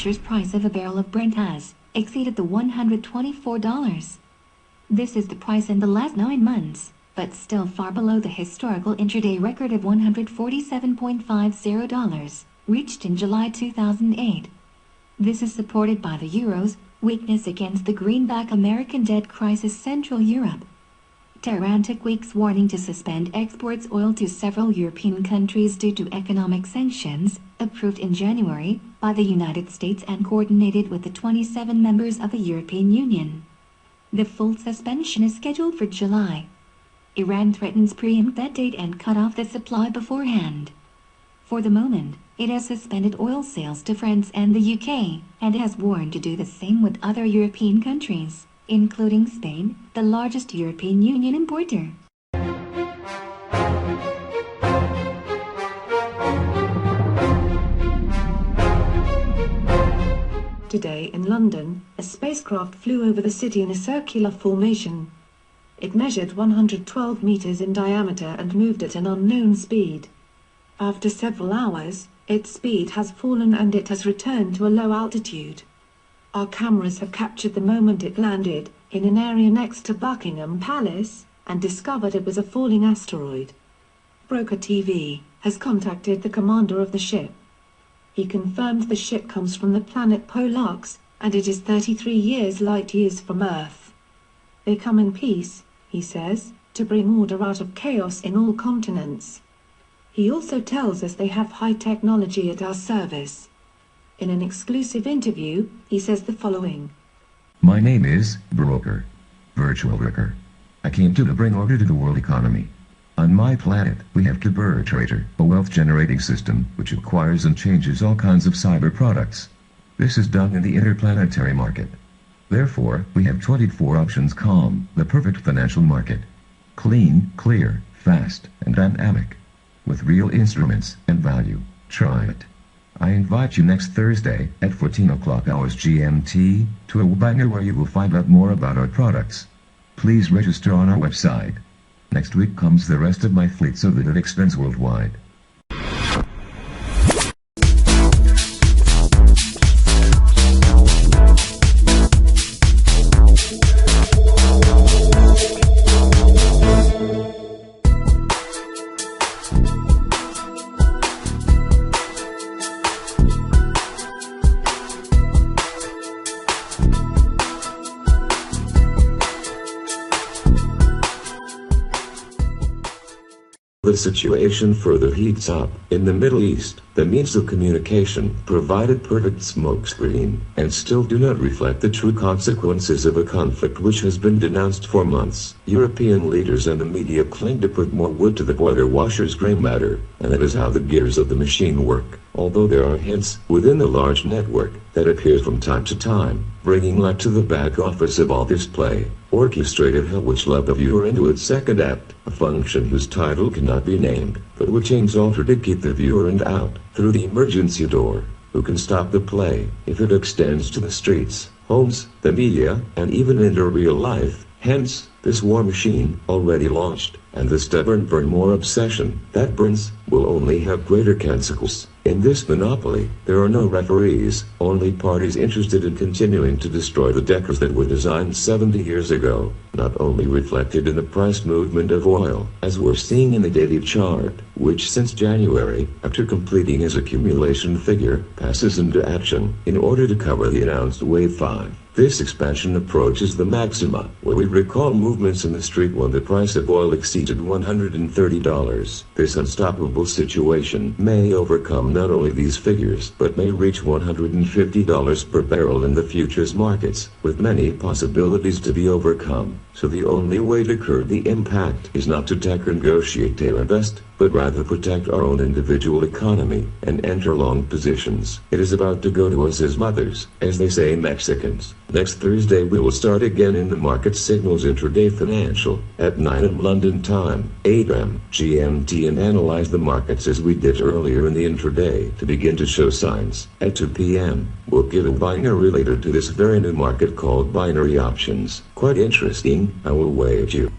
futures price of a barrel of Brent has exceeded the $124. This is the price in the last 9 months, but still far below the historical intraday record of $147.50, reached in July 2008. This is supported by the euro's weakness against the greenback American debt crisis Central Europe. Tehran took weeks warning to suspend exports oil to several European countries due to economic sanctions, approved in January by the United States and coordinated with the 27 members of the European Union. The full suspension is scheduled for July. Iran threatens preempt that date and cut off the supply beforehand. For the moment, it has suspended oil sales to France and the UK, and has warned to do the same with other European countries, including Spain, the largest European Union importer. Today in London, a spacecraft flew over the city in a circular formation. It measured 112 meters in diameter and moved at an unknown speed. After several hours, its speed has fallen and it has returned to a low altitude. Our cameras have captured the moment it landed, in an area next to Buckingham Palace, and discovered it was a falling asteroid. vbroker.eu has contacted the commander of the ship. He confirmed the ship comes from the planet Pollux, and it is 33 light years from Earth. They come in peace, he says, to bring order out of chaos in all continents. He also tells us they have high technology at our service. In an exclusive interview, he says the following. My name is Broker. Virtual Worker. I came to bring order to the world economy. On my planet, we have Trader, a wealth-generating system which acquires and changes all kinds of cyber products. This is done in the interplanetary market. Therefore, we have 24 options calm, the perfect financial market. Clean, clear, fast, and dynamic. With real instruments and value. Try it. I invite you next Thursday at 14 o'clock hours GMT to a webinar where you will find out more about our products. Please register on our website. Next week comes the rest of my fleet so that it extends worldwide. The situation further heats up. In the Middle East, the means of communication provided perfect smokescreen, and still do not reflect the true consequences of a conflict which has been denounced for months. European leaders and the media claim to put more wood to the boiler washer's gray matter, and that is how the gears of the machine work. Although there are hints within the large network that appears from time to time, bringing light to the back office of all this play, orchestrated hell which led the viewer into its second act, a function whose title cannot be named, but which aims altered to keep the viewer in out, through the emergency door. Who can stop the play, if it extends to the streets, homes, the media, and even into real life? Hence, this war machine, already launched, and the stubborn for more obsession that burns, will only have greater consequences. In this monopoly, there are no referees, only parties interested in continuing to destroy the decors that were designed 70 years ago, not only reflected in the price movement of oil, as we're seeing in the daily chart, which since January, after completing his accumulation figure, passes into action, in order to cover the announced Wave 5. This expansion approaches the maxima, where we recall movements in the street when the price of oil exceeded $130. This unstoppable situation may overcome not only these figures, but may reach $150 per barrel in the futures markets, with many possibilities to be overcome. So the only way to curb the impact is not to negotiate or invest, but rather protect our own individual economy and enter long positions. It is about to go to us as mothers, as they say Mexicans. Next Thursday we will start again in the market signals intraday financial at 9 am London time, 8 am GMT, and analyze the markets as we did earlier in the intraday to begin to show signs. At 2 p.m. we'll give a binary related to this very new market called binary options. Quite interesting, I will wait you.